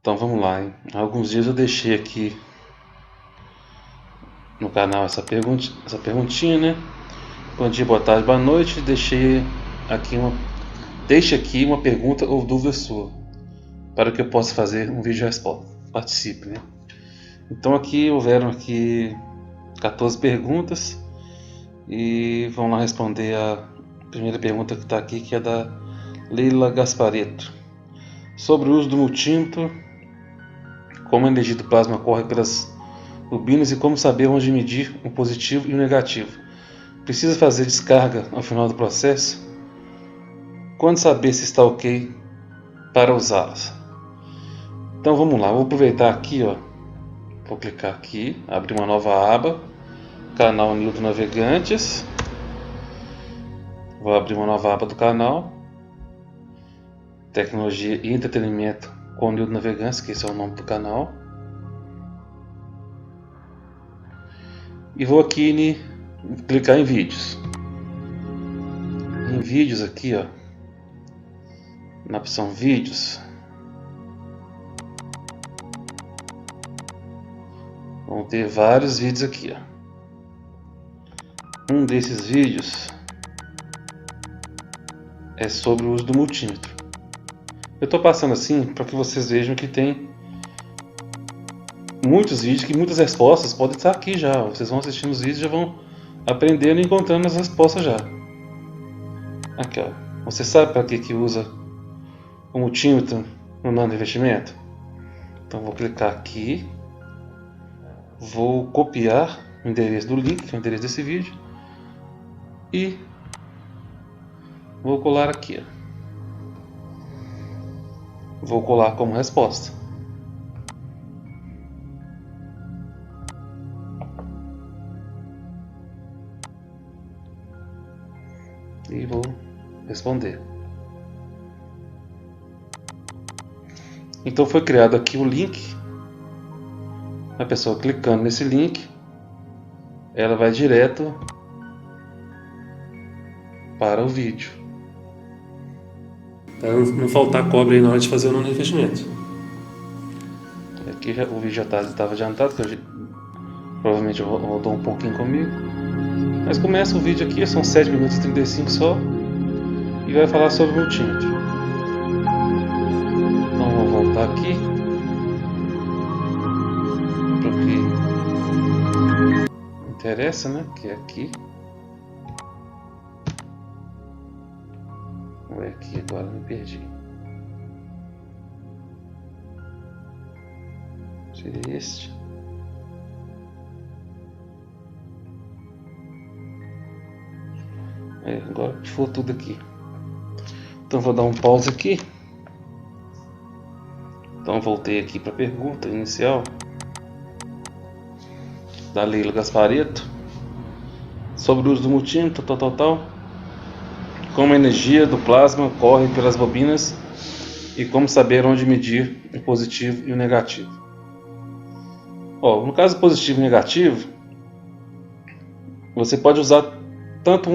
Então vamos lá, hein? Há alguns dias eu deixei aqui no canal essa perguntinha, né? Bom dia, boa tarde, boa noite. Deixe aqui uma pergunta ou dúvida sua, para que eu possa fazer um vídeo resposta. Participe, né? Então houveram 14 perguntas e vamos lá responder a primeira pergunta que está aqui, que é da Leila Gasparetto. Sobre o uso do multímetro, como a energia do plasma corre pelas bobinas e como saber onde medir o positivo e o negativo. Precisa fazer descarga ao final do processo? Quando saber se está ok para usá-las? Então vamos lá, vou aproveitar aqui, vou clicar aqui, abrir uma nova aba, canal Newton Navegantes. Vou abrir uma nova aba do canal, Tecnologia e Entretenimento com Newton Navegantes, que esse é o nome do canal. E vou aqui clicar em vídeos. Em vídeos aqui, na opção vídeos, vão ter vários vídeos aqui, Um desses vídeos é sobre o uso do multímetro. Eu estou passando assim para que vocês vejam que tem muitos vídeos, que muitas respostas podem estar aqui já. Vocês vão assistindo os vídeos e já vão aprendendo e encontrando as respostas já. Aqui, Você sabe para que usa o multímetro no nano-revestimento? Então vou clicar aqui, vou copiar o endereço do link, que é o endereço desse vídeo, e vou colar aqui. Vou colar como resposta. E vou responder. Então foi criado aqui o link. A pessoa clicando nesse link, ela vai direto para o vídeo. Para não faltar cobre aí na hora de fazer o nano-revestimento. Aqui o vídeo já estava adiantado, que provavelmente rodou um pouquinho comigo. Mas começa o vídeo aqui, são 7 minutos e 35 só, e vai falar sobre o multímetro. Então vou voltar aqui para o que interessa, né? Que é aqui. Vou ver aqui agora, me perdi. Seria este. Agora pifou tudo aqui. Então vou dar um pause aqui. Então voltei aqui para a pergunta inicial da Leila Gasparetto sobre o uso do multímetro, como a energia do plasma corre pelas bobinas e como saber onde medir o positivo e o negativo. No caso positivo e negativo, você pode usar tanto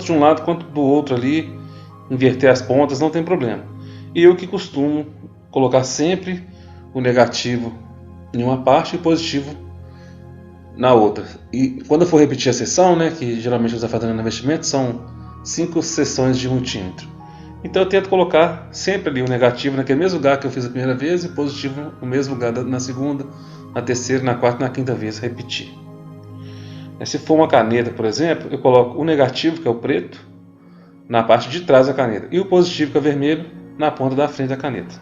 de um lado quanto do outro ali, inverter as pontas, não tem problema. E eu que costumo colocar sempre o negativo em uma parte e o positivo na outra. E quando eu for repetir a sessão, né, que geralmente você vai fazendo no investimento, são 5 sessões de multímetro. Então eu tento colocar sempre ali o negativo naquele mesmo lugar que eu fiz a primeira vez e o positivo no mesmo lugar na segunda, na terceira, na quarta e na quinta vez, repetir. Se for uma caneta, por exemplo, eu coloco o negativo, que é o preto, na parte de trás da caneta, e o positivo, que é o vermelho, na ponta da frente da caneta.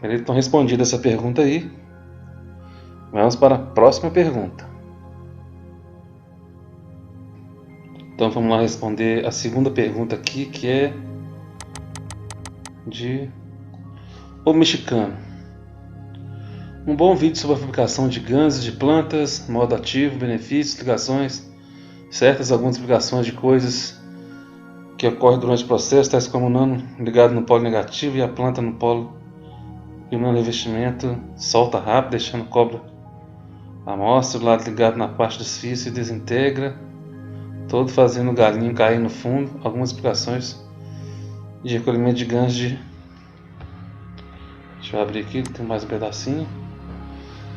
Então, respondida essa pergunta aí, vamos para a próxima pergunta. Então vamos lá responder a segunda pergunta aqui, que é de O Mexicano. Um bom vídeo sobre a fabricação de ganzes de plantas, modo ativo, benefícios, ligações certas, algumas explicações de coisas que ocorrem durante o processo, tais como o nano ligado no polo negativo e a planta no polo, e o nano revestimento solta rápido, deixando o cobre a amostra, o lado ligado na parte dos fios se desintegra, todo fazendo o galinho cair no fundo. Algumas explicações de recolhimento de ganzes Deixa eu abrir aqui, tem mais um pedacinho.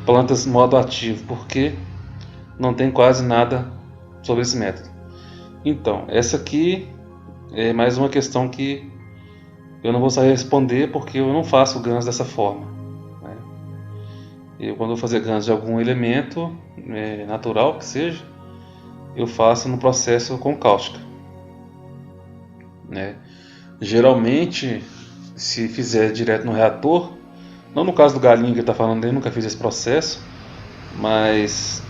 Plantas modo ativo, porque não tem quase nada sobre esse método. Então, essa aqui é mais uma questão que eu não vou saber responder porque eu não faço GANs dessa forma, né? Eu, quando eu vou fazer GANs de algum elemento natural que seja, eu faço no processo com cáustica, né? Geralmente, se fizer direto no reator, não no caso do galinho que ele está falando, eu nunca fiz esse processo, mas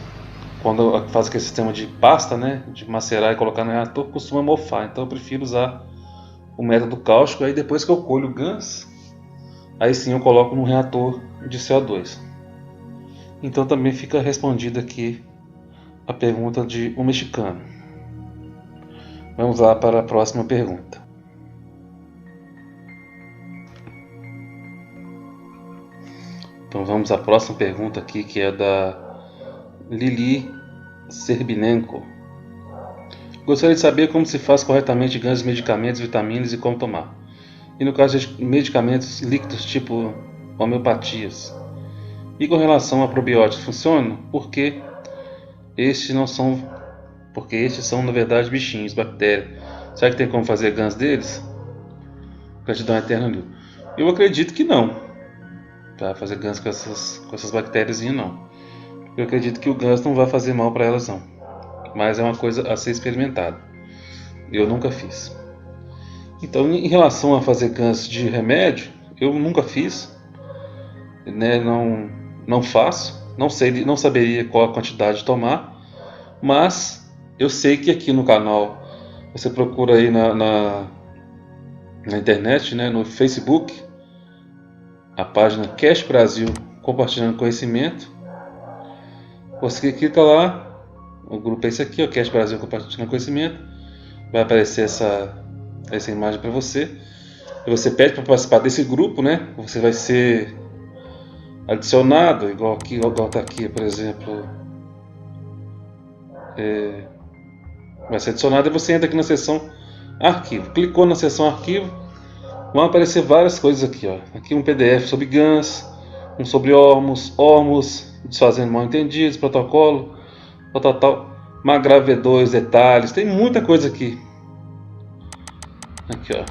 quando faz aquele sistema de pasta, né, de macerar e colocar no reator, costuma mofar. Então eu prefiro usar o método cáustico. Aí depois que eu colho o GANs, aí sim eu coloco no reator de CO2. Então também fica respondida aqui a pergunta de um mexicano. Vamos lá para a próxima pergunta. Então vamos à próxima pergunta aqui, que é da Lili Serbinenko. Gostaria de saber como se faz corretamente GANs de medicamentos, vitaminas e como tomar. E no caso de medicamentos líquidos tipo homeopatias. E com relação a probióticos, funcionam? Porque estes são na verdade bichinhos, bactérias. Será que tem como fazer GANs deles? Gratidão eterna, Nil. Eu acredito que não. Para fazer GANs com essas bactérias não. Eu acredito que o GANs não vai fazer mal para elas não. Mas é uma coisa a ser experimentada. Eu nunca fiz. Então, em relação a fazer GANs de remédio, eu nunca fiz, né? Não faço, não saberia qual a quantidade de tomar, mas eu sei que aqui no canal, você procura aí na internet, né, no Facebook, a página Cash Brasil Compartilhando Conhecimento. Você clica lá, o grupo é esse aqui, o Cash Brasil Compartilhando Conhecimento, vai aparecer essa imagem para você. E você pede para participar desse grupo, né? Você vai ser adicionado, igual está aqui, por exemplo. Vai ser adicionado e você entra aqui na seção Arquivo. Clicou na seção Arquivo, vão aparecer várias coisas aqui, ó. Aqui um PDF sobre GANs, um sobre ORMOS, desfazendo mal entendidos, protocolo, tal. Magra V2, detalhes, tem muita coisa aqui. Aqui, ó.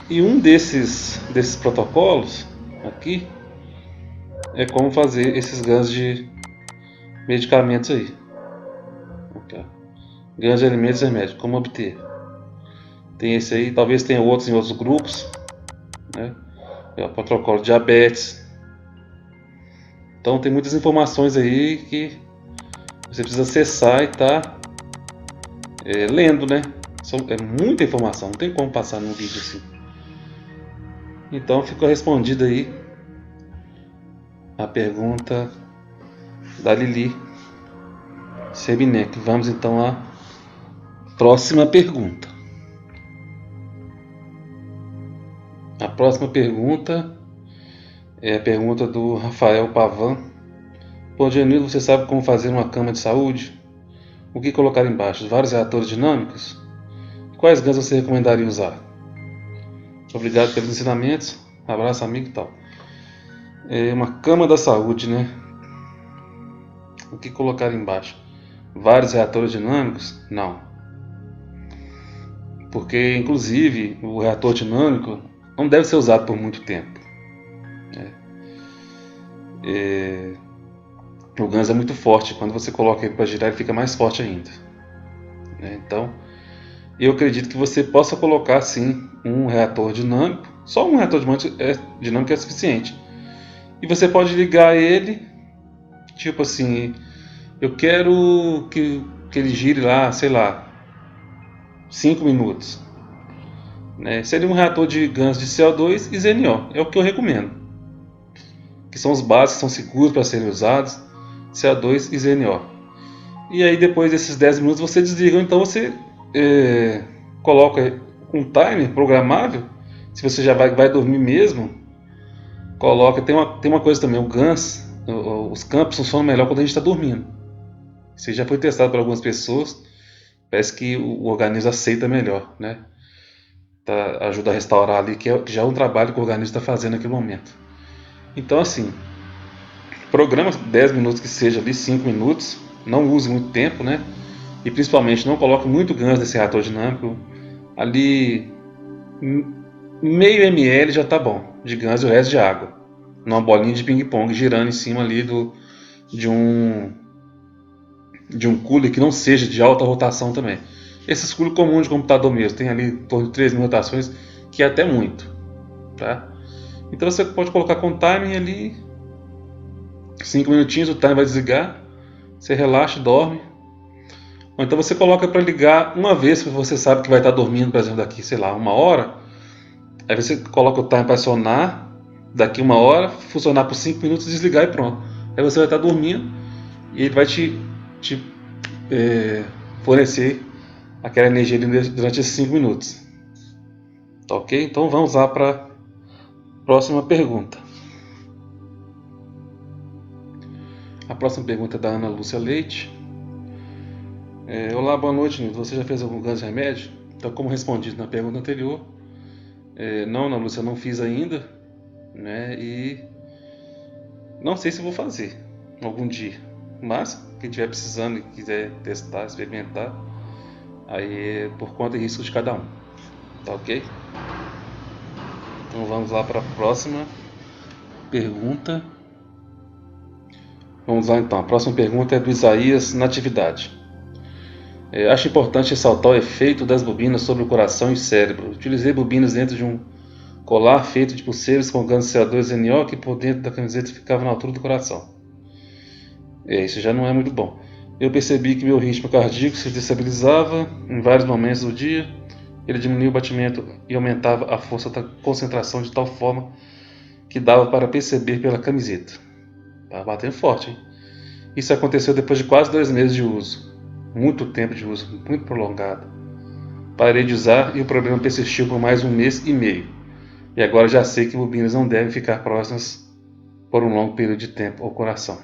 E um desses protocolos aqui é como fazer esses GANs de medicamentos aí. Aqui, ó. GANs de alimentos e remédios, como obter. Tem esse aí, talvez tenha outros em outros grupos, né? É o protocolo de diabetes. Então tem muitas informações aí que você precisa acessar e estar lendo, né? É muita informação, não tem como passar num vídeo assim. Então ficou respondida aí a pergunta da Lili Sebinek. Vamos então à próxima pergunta. A próxima pergunta é a pergunta do Rafael Pavan. Bom dia, Nilo, você sabe como fazer uma cama de saúde? O que colocar embaixo? Vários reatores dinâmicos? Quais GANs você recomendaria usar? Obrigado pelos ensinamentos. Abraço, amigo e tal. É uma cama da saúde, né? O que colocar embaixo? Vários reatores dinâmicos? Não. Porque, inclusive, o reator dinâmico não deve ser usado por muito tempo. O GANs é muito forte. Quando você coloca ele para girar, ele fica mais forte ainda. Então, eu acredito que você possa colocar, sim, um reator dinâmico. Só um reator dinâmico é suficiente. E você pode ligar ele, tipo assim, eu quero que ele gire lá, sei lá, 5 minutos. Seria um reator de GANs de CO2 e ZNO, é o que eu recomendo. Que são os básicos, são seguros para serem usados, CO2 e ZNO. E aí depois desses 10 minutos você desliga, então você coloca um timer programável. Se você já vai dormir mesmo, coloca. Tem uma coisa também, o GANs, os campos funcionam melhor quando a gente está dormindo. Isso já foi testado por algumas pessoas, parece que o organismo aceita melhor, né? ajuda a restaurar ali, que já é um trabalho que o organismo está fazendo naquele momento. Então assim, programa 10 minutos que seja ali, 5 minutos, não use muito tempo, né? E principalmente não coloque muito ganso nesse reator dinâmico. Ali meio ml já tá bom, de ganso e o resto de água. Numa bolinha de ping-pong girando em cima ali de um cooler que não seja de alta rotação também. Esses coolers comuns de computador mesmo, tem ali em torno de 3.000 rotações, que é até muito. Tá? Então você pode colocar com timing ali, 5 minutinhos, o timer vai desligar, você relaxa, dorme. Ou então você coloca para ligar uma vez que você sabe que vai estar dormindo, por exemplo, daqui, sei lá, 1 hora. Aí você coloca o timer para acionar, daqui 1 hora, funcionar por 5 minutos, desligar e pronto. Aí você vai estar dormindo e ele vai te fornecer aquela energia durante esses 5 minutos. Tá ok? Então vamos lá para a próxima pergunta. A próxima pergunta é da Ana Lúcia Leite. Olá, boa noite, Nilton. Você já fez algum ganso de remédio? Então, como respondi na pergunta anterior, não, Ana Lúcia, eu não fiz ainda, né? E não sei se vou fazer algum dia. Mas, quem estiver precisando e quiser testar, experimentar, aí é por conta e risco de cada um. Tá ok? Então vamos lá para a próxima pergunta. Vamos lá então. A próxima pergunta é do Isaías Natividade. Acho importante ressaltar o efeito das bobinas sobre o coração e cérebro. Utilizei bobinas dentro de um colar feito de pulseiras com ganso CO2NO que por dentro da camiseta ficava na altura do coração. Isso já não é muito bom. Eu percebi que meu ritmo cardíaco se destabilizava em vários momentos do dia. Ele diminuía o batimento e aumentava a força da concentração de tal forma que dava para perceber pela camiseta. Tá batendo forte, hein? Isso aconteceu depois de quase 2 meses de uso. Muito tempo de uso, muito prolongado. Parei de usar e o problema persistiu por mais 1 mês e meio. E agora já sei que bobinas não devem ficar próximas por um longo período de tempo ao coração.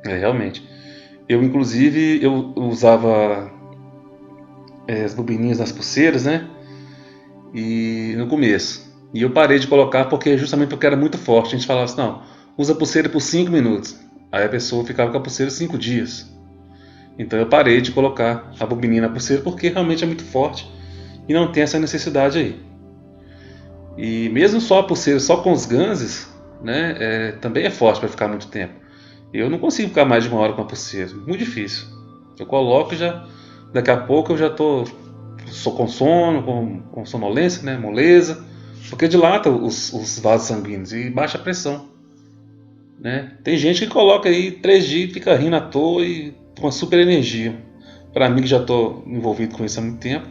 Realmente. Inclusive, eu usava as bobininhas nas pulseiras, né? E no começo. E eu parei de colocar justamente porque era muito forte. A gente falava assim, não, usa a pulseira por 5 minutos. Aí a pessoa ficava com a pulseira 5 dias. Então eu parei de colocar a bobininha na pulseira porque realmente é muito forte e não tem essa necessidade aí. E mesmo só a pulseira, só com os ganses, né, também é forte para ficar muito tempo. Eu não consigo ficar mais de 1 hora com a pulseira, muito difícil. Eu coloco e já, daqui a pouco eu já sou com sono, com sonolência, né, moleza, porque dilata os vasos sanguíneos e baixa a pressão. Né? Tem gente que coloca aí 3 dias e fica rindo à toa e com uma super energia. Para mim que já estou envolvido com isso há muito tempo,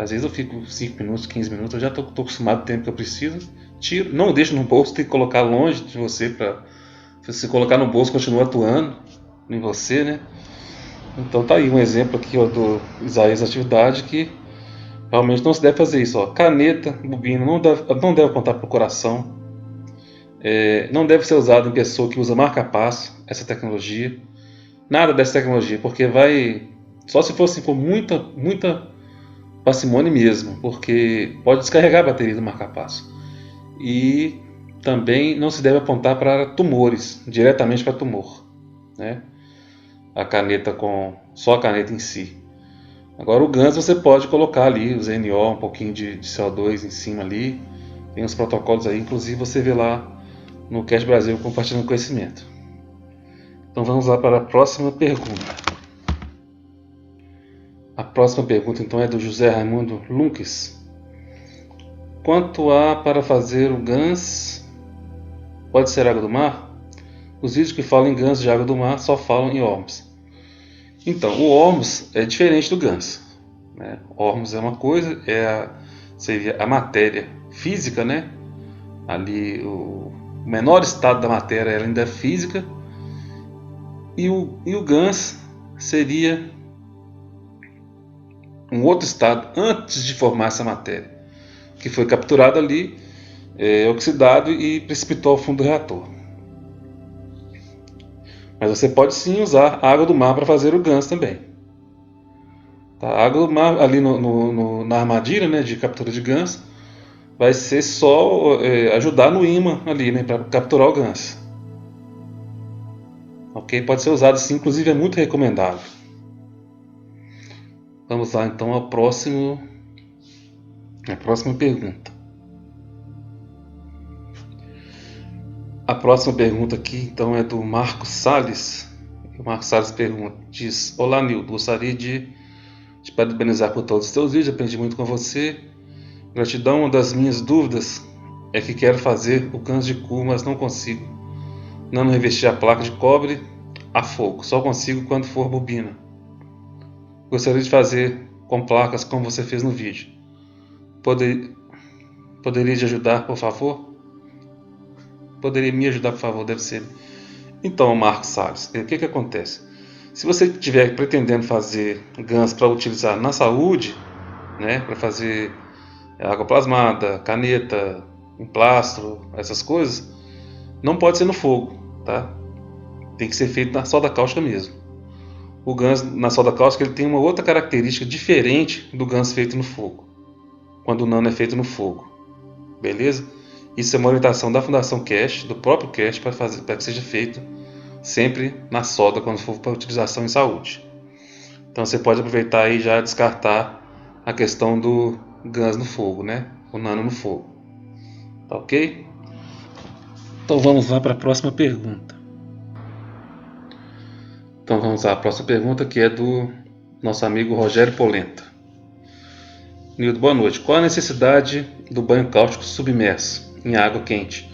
às vezes eu fico 5 minutos, 15 minutos, eu já estou acostumado com o tempo que eu preciso, tiro, não deixo no bolso, tem que colocar longe de você para se colocar no bolso continua atuando em você, né? Então tá aí um exemplo aqui do Isaías Atividade que realmente não se deve fazer isso. Caneta, bobina, não deve apontar para o coração. Não deve ser usado em pessoa que usa marca-passo, essa tecnologia. Nada dessa tecnologia, porque vai... Só se fosse com muita parcimônia mesmo, porque pode descarregar a bateria do marca-passo. E também não se deve apontar para tumores, diretamente para tumor. Né? Só a caneta em si. Agora o GANS você pode colocar ali os NO, um pouquinho de CO2 em cima ali. Tem uns protocolos aí, inclusive você vê lá no Cast Brasil compartilhando conhecimento. Então vamos lá para a próxima pergunta. A próxima pergunta então é do José Raimundo Lunques. Quanto há para fazer o GANS? Pode ser água do mar? Os vídeos que falam em GANS de água do mar só falam em ORMS. Então, o ORMS é diferente do GANS. Né? ORMS é uma coisa, seria a matéria física, né? Ali o menor estado da matéria ela ainda é física. E o GANS seria um outro estado antes de formar essa matéria, que foi capturado ali, oxidado e precipitou ao fundo do reator. Mas você pode sim usar a água do mar para fazer o GANS também. Tá? A água do mar ali na armadilha, né, de captura de ganso vai ser só ajudar no imã ali, né, para capturar o ganso. Ok? Pode ser usado sim, inclusive é muito recomendado. Vamos lá então a próxima pergunta. A próxima pergunta aqui então é do Marcos Salles. O Marcos Salles diz: Olá Nildo, gostaria de te parabenizar por todos os teus vídeos, aprendi muito com você. Gratidão, uma das minhas dúvidas é que quero fazer o ganso de cu, mas não consigo. Não revestir a placa de cobre a fogo, só consigo quando for bobina. Gostaria de fazer com placas como você fez no vídeo. Poderia te ajudar, por favor? Poderia me ajudar, por favor? Deve ser. Então, Marcos Salles, o que acontece? Se você estiver pretendendo fazer ganso para utilizar na saúde, né, para fazer água plasmada, caneta, emplastro, essas coisas, não pode ser no fogo, tá? Tem que ser feito na solda cáustica mesmo. O ganso na solda cáustica ele tem uma outra característica diferente do ganso feito no fogo, quando o nano é feito no fogo, beleza? Isso é uma orientação da Fundação Cash, do próprio Cash, para que seja feito sempre na solda quando for para utilização em saúde. Então você pode aproveitar e já descartar a questão do ganso no fogo, né? O nano no fogo. Tá ok? Então vamos lá para a próxima pergunta. Então vamos lá, a próxima pergunta que é do nosso amigo Rogério Polenta. Nildo, boa noite. Qual a necessidade do banho cáustico submerso em água quente,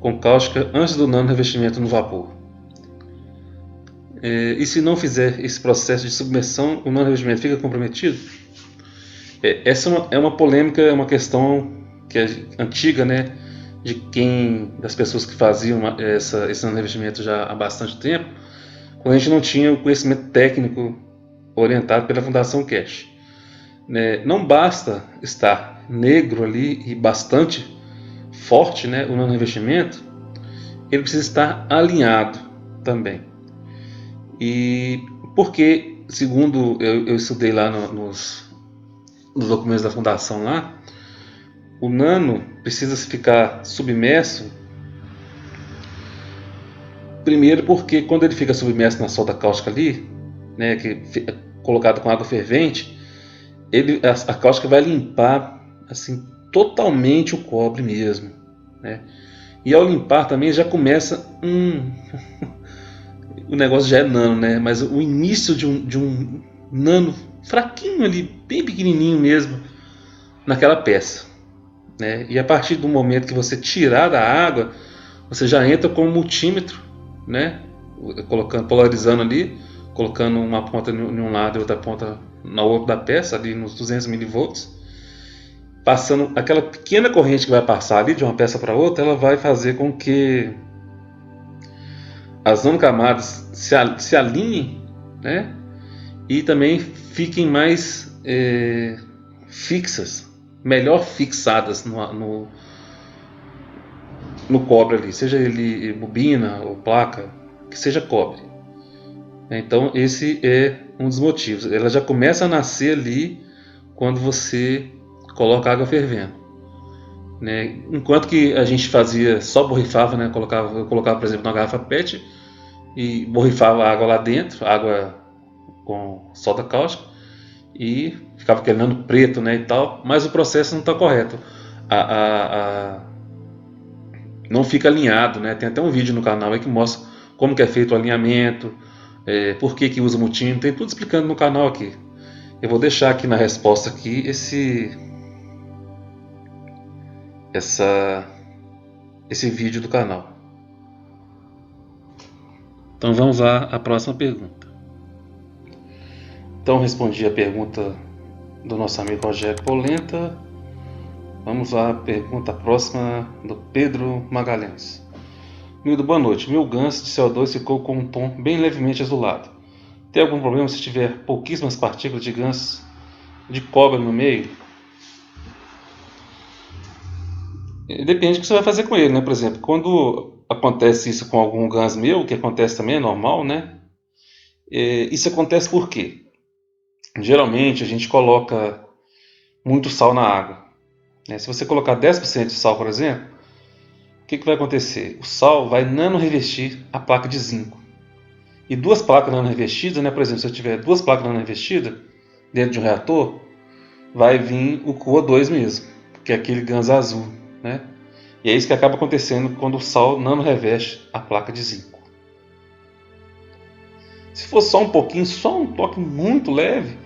com cáustica antes do nano revestimento no vapor? E se não fizer esse processo de submersão, o nano revestimento fica comprometido? Essa é uma polêmica, é uma questão que é antiga, né? Das pessoas que faziam esse nano revestimento já há bastante tempo, quando a gente não tinha o conhecimento técnico orientado pela Fundação Cash. Não basta estar negro ali e bastante forte, né, o nano revestimento, ele precisa estar alinhado também. E porque, segundo eu estudei lá nos documentos da fundação lá, o nano precisa ficar submerso. Primeiro porque quando ele fica submerso na solda cáustica ali, né, colocado com água fervente, a cáustica vai limpar assim totalmente o cobre mesmo, né? E ao limpar também já começa o negócio já é nano, né? Mas o início de um nano fraquinho ali, bem pequenininho mesmo, naquela peça, né? E a partir do momento que você tirar da água, você já entra com um multímetro, né? Polarizando ali, colocando uma ponta em um lado e outra ponta na outra da peça, ali nos 200 milivolts, passando aquela pequena corrente que vai passar ali de uma peça para outra, ela vai fazer com que as nanocamadas se alinhem, né? E também fiquem mais fixas, melhor fixadas no cobre ali, seja ele bobina ou placa, que seja cobre. Então esse é um dos motivos. Ela já começa a nascer ali quando você coloca água fervendo, né? Enquanto que a gente fazia só borrifava, né? Eu colocava, por exemplo, na garrafa PET e borrifava a água lá dentro, água com solda cáustica, e ficava aquele nano preto, né, e tal, mas o processo não está correto. Não fica alinhado, né? Tem até um vídeo no canal aí que mostra como que é feito o alinhamento, por que usa multímetro, tem tudo explicando no canal aqui. Eu vou deixar aqui na resposta aqui esse vídeo do canal. Então vamos lá à próxima pergunta. Então respondi a pergunta do nosso amigo Rogério Polenta. Vamos lá à pergunta próxima do Pedro Magalhães. Nildo, boa noite. Meu ganso de CO2 ficou com um tom bem levemente azulado. Tem algum problema se tiver pouquíssimas partículas de ganso de cobre no meio? Depende do que você vai fazer com ele, né? Por exemplo, quando acontece isso com algum ganso meu, o que acontece também é normal, né? Isso acontece por quê? geralmente a gente coloca muito sal na água, né? Se você colocar 10% de sal, por exemplo, o que vai acontecer? O sal vai nano-revestir a placa de zinco. E duas placas nano-revestidas, né? Por exemplo, se eu tiver duas placas nano-revestidas dentro de um reator, vai vir o CO2 mesmo, que é aquele gás azul, né? E é isso que acaba acontecendo quando o sal nano-reveste a placa de zinco. Se fosse só um pouquinho, só um toque muito leve,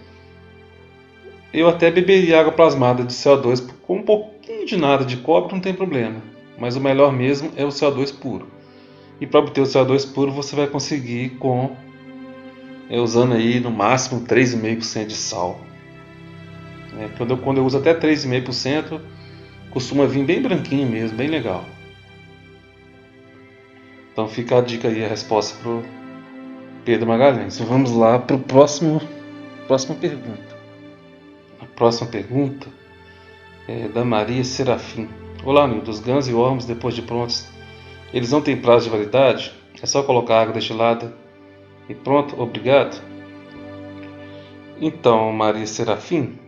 eu até beberia água plasmada de CO2 com um pouquinho de nada de cobre, não tem problema. Mas o melhor mesmo é o CO2 puro. E para obter o CO2 puro você vai conseguir usando aí no máximo 3,5% de sal. Quando eu uso até 3,5%, costuma vir bem branquinho mesmo, bem legal. Então fica a dica aí, a resposta para o Pedro Magalhães. Então vamos lá para a próxima pergunta. A próxima pergunta é da Maria Serafim. Olá, Nildo. Os Guns e Worms, depois de prontos, eles não têm prazo de validade? É só colocar água destilada e pronto, obrigado? Então, Maria Serafim,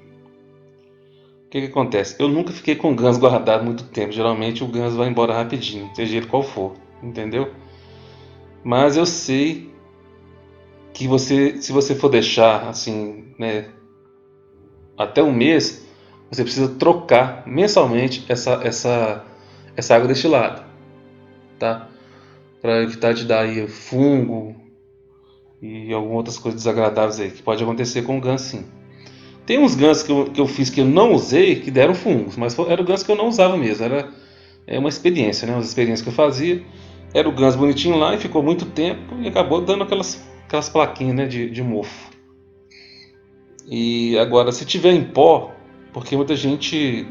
o que acontece? Eu nunca fiquei com Guns guardado muito tempo. Geralmente o Guns vai embora rapidinho, seja ele qual for, entendeu? Mas eu sei que se você for deixar assim, né, até um mês, você precisa trocar mensalmente essa água destilada, tá? Para evitar de dar aí fungo e algumas outras coisas desagradáveis aí que pode acontecer com o Guns, sim. Tem uns Guns que eu fiz que eu não usei que deram fungos, mas era o Guns que eu não usava mesmo. Era uma experiência, né? Uma experiência que eu fazia. Era o Guns bonitinho lá e ficou muito tempo e acabou dando aquelas plaquinhas, né, de mofo. E agora, se tiver em pó, porque muita gente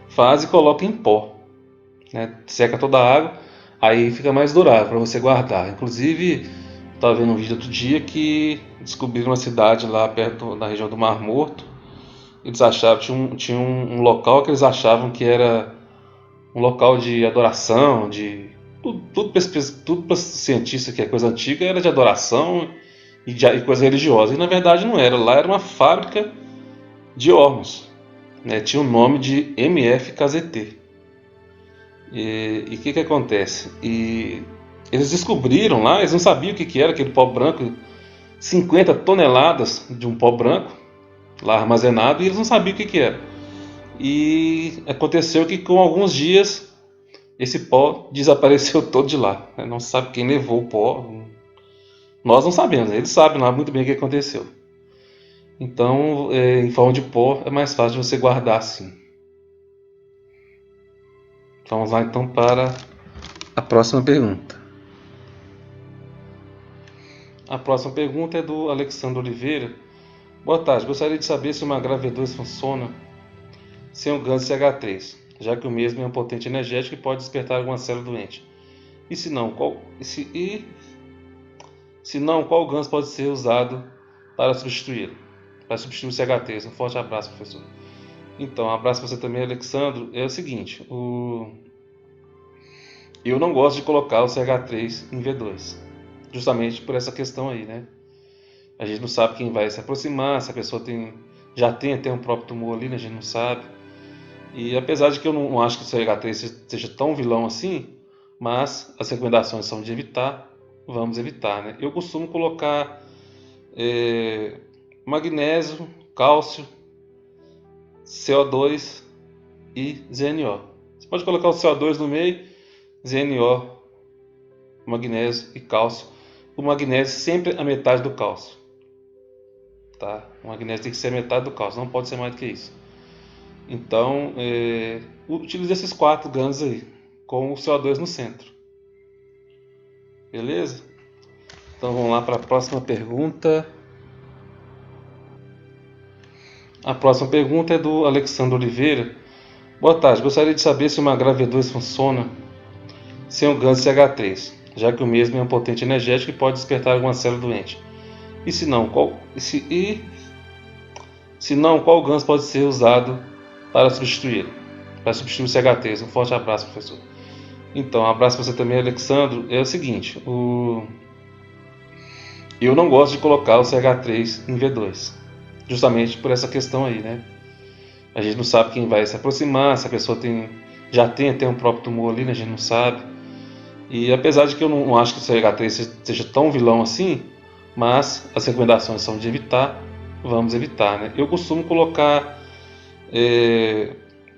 faz e coloca em pó, né? Seca toda a água, aí fica mais durável para você guardar. Inclusive, estava vendo um vídeo outro dia que descobriram uma cidade lá perto da região do Mar Morto. Eles achavam, tinha um local que eles achavam que era um local de adoração, de tudo para cientista que é coisa antiga era de adoração e coisa religiosa. E na verdade não era, lá era uma fábrica de órgãos, né? Tinha o nome de MFKZT. E o que acontece? E eles descobriram lá, eles não sabiam o que era aquele pó branco, 50 toneladas de um pó branco lá armazenado, e eles não sabiam o que era. E aconteceu que com alguns dias esse pó desapareceu todo de lá. Não se sabe quem levou o pó. Nós não sabemos, eles sabem lá muito bem o que aconteceu. Então, em forma de pó é mais fácil de você guardar assim. Vamos lá então para a próxima pergunta. A próxima pergunta é do Alexandre Oliveira. Boa tarde, gostaria de saber se o Magrave 2 funciona sem o Gans CH3, já que o mesmo é um potente energético e pode despertar alguma célula doente. E se não, qual Gans pode ser usado para substituí-lo? Para substituir o CH3. Um forte abraço, professor. Então, um abraço para você também, Alexandro. É o seguinte, eu não gosto de colocar o CH3 em V2, justamente por essa questão aí, né? A gente não sabe quem vai se aproximar, se a pessoa já tem até um próprio tumor ali, né? A gente não sabe. E apesar de que eu não acho que o CH3 seja tão vilão assim, mas as recomendações são de evitar, vamos evitar, né? Eu costumo colocar magnésio, cálcio, CO2 e ZNO. Você pode colocar o CO2 no meio, ZNO, magnésio e cálcio. O magnésio sempre a metade do cálcio. Tá? O magnésio tem que ser a metade do cálcio, não pode ser mais do que isso. Então, utilize esses 4 GANs aí, com o CO2 no centro. Beleza? Então vamos lá para a próxima pergunta. A próxima pergunta é do Alexandre Oliveira. Boa tarde, gostaria de saber se o Magrave 2 funciona sem o GANS CH3, já que o mesmo é um potente energético e pode despertar alguma célula doente. E se não, qual GANS pode ser usado para substituí-lo? Para substituir o CH3. Um forte abraço, professor. Então, um abraço para você também, Alexandre. É o seguinte, Eu não gosto de colocar o CH3 em V2, justamente por essa questão aí, né? A gente não sabe quem vai se aproximar, se a pessoa já tem até um próprio tumor ali, né? A gente não sabe. E apesar de que eu não acho que o CH3 seja tão vilão assim, mas as recomendações são de evitar, vamos evitar, né? Eu costumo colocar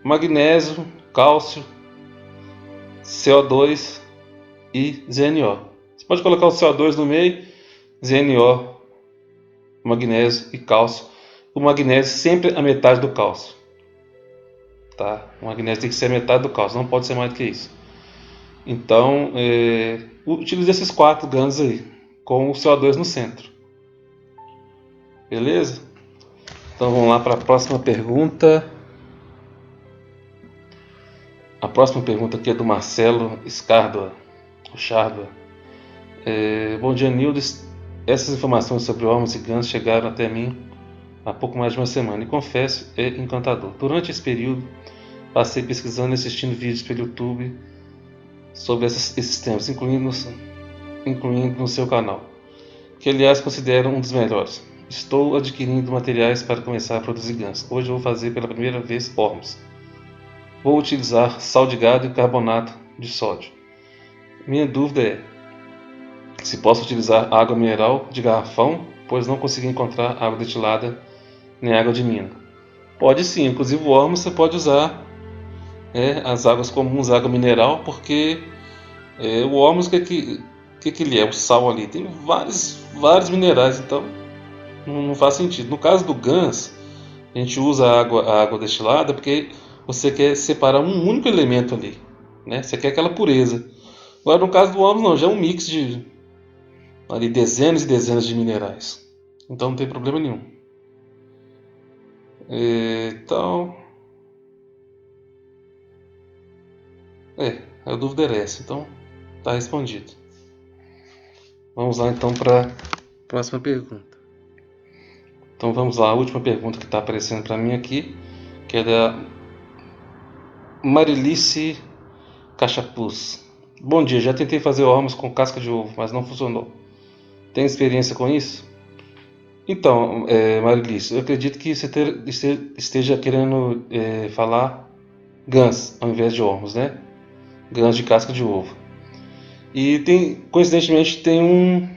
magnésio, cálcio, CO2 e ZNO. Você pode colocar o CO2 no meio, ZNO, magnésio e cálcio. O magnésio sempre a metade do cálcio. Tá? O magnésio tem que ser a metade do cálcio, não pode ser mais do que isso. Então, utilize esses 4 GANs aí, com o CO2 no centro. Beleza? Então vamos lá para a próxima pergunta. A próxima pergunta aqui é do Marcelo Scardua. Bom dia, Nildo. Essas informações sobre ormos e GANs chegaram até mim há pouco mais de uma semana e confesso, é encantador. Durante esse período, passei pesquisando e assistindo vídeos pelo YouTube sobre esses temas, incluindo no seu canal, que aliás considero um dos melhores. Estou adquirindo materiais para começar a produzir GANs. Hoje eu vou fazer pela primeira vez ormos. Vou utilizar sal de gado e carbonato de sódio. Minha dúvida é se posso utilizar água mineral de garrafão, pois não consegui encontrar água destilada nem água de mina. Pode sim, inclusive o ormo você pode usar as águas comuns, água mineral, porque o ormo, o que ele é? O sal ali tem vários minerais, então não faz sentido. No caso do GANs, a gente usa a água destilada porque você quer separar um único elemento ali, né? Você quer aquela pureza. Agora no caso do ormo não, já é um mix de ali dezenas e dezenas de minerais, então não tem problema nenhum. Então, a dúvida era essa, então está respondido. Vamos lá então para a próxima pergunta. Então vamos lá, a última pergunta que está aparecendo para mim aqui, que é da Marilice Cachapuz. Bom dia, já tentei fazer ormos com casca de ovo, mas não funcionou. Tem experiência com isso? Então, Marilice, eu acredito que você esteja querendo falar GANs ao invés de ormos, né? GANs de casca de ovo. E coincidentemente tem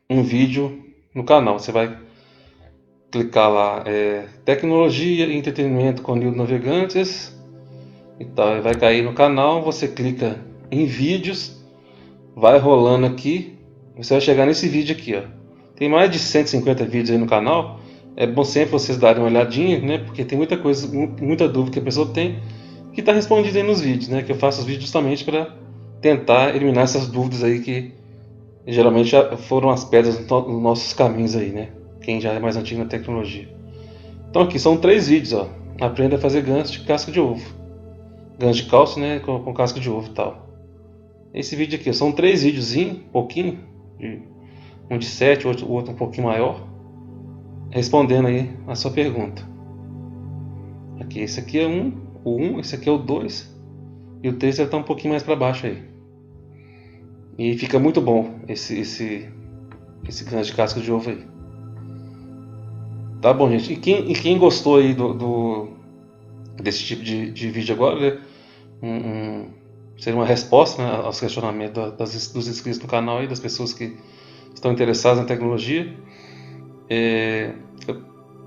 um vídeo no canal. Você vai clicar lá, Tecnologia e Entretenimento com Nildo Navegantes e tal. E vai cair no canal, você clica em vídeos, vai rolando aqui, você vai chegar nesse vídeo aqui, ó. Tem mais de 150 vídeos aí no canal. É bom sempre vocês darem uma olhadinha, né? Porque tem muita coisa, muita dúvida que a pessoa tem que está respondida aí nos vídeos, né? Que eu faço os vídeos justamente para tentar eliminar essas dúvidas aí que geralmente já foram as pedras nos nossos caminhos aí, né? Quem já é mais antigo na tecnologia. Então aqui são 3 vídeos, ó. Aprenda a fazer GANs de casca de ovo. GANs de cálcio, né? Com casca de ovo e tal. Esse vídeo aqui são 3 videozinhos, pouquinho, um de 7, o outro um pouquinho maior, respondendo aí a sua pergunta. Aqui, esse aqui é o 1, esse aqui é o 2 e o 3 deve estar um pouquinho mais para baixo aí. E fica muito bom esse GANs de casca de ovo aí. Tá bom, gente. E quem gostou aí desse tipo de vídeo agora, né? Seria uma resposta, né, aos questionamentos dos inscritos no canal e das pessoas que estão interessadas na tecnologia.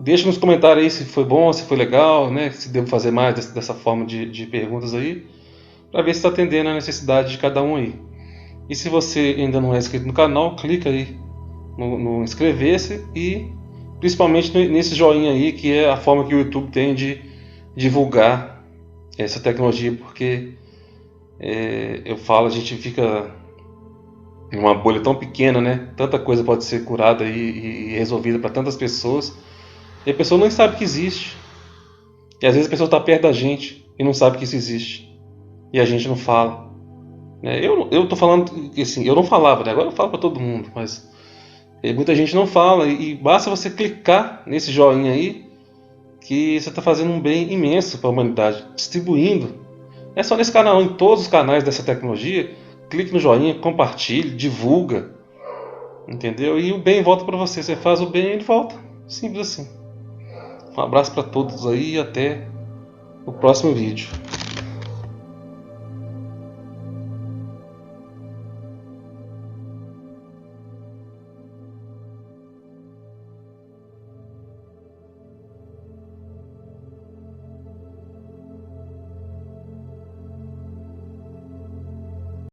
Deixa nos comentários aí se foi bom, se foi legal, né? Se devo fazer mais dessa forma de perguntas aí, para ver se está atendendo a necessidade de cada um aí. E se você ainda não é inscrito no canal, clica aí no inscrever-se e principalmente nesse joinha aí, que é a forma que o YouTube tem de divulgar essa tecnologia, porque eu falo, a gente fica em uma bolha tão pequena, né? Tanta coisa pode ser curada e resolvida para tantas pessoas, e a pessoa não sabe que existe. E às vezes a pessoa está perto da gente e não sabe que isso existe, e a gente não fala. Eu tô falando que assim, eu não falava, né? Agora eu falo para todo mundo, mas muita gente não fala, e basta você clicar nesse joinha aí que você está fazendo um bem imenso para a humanidade, distribuindo. Não é só nesse canal, em todos os canais dessa tecnologia. Clique no joinha, compartilhe, divulga. Entendeu? E o bem volta para você. Você faz o bem e ele volta. Simples assim. Um abraço para todos aí e até o próximo vídeo.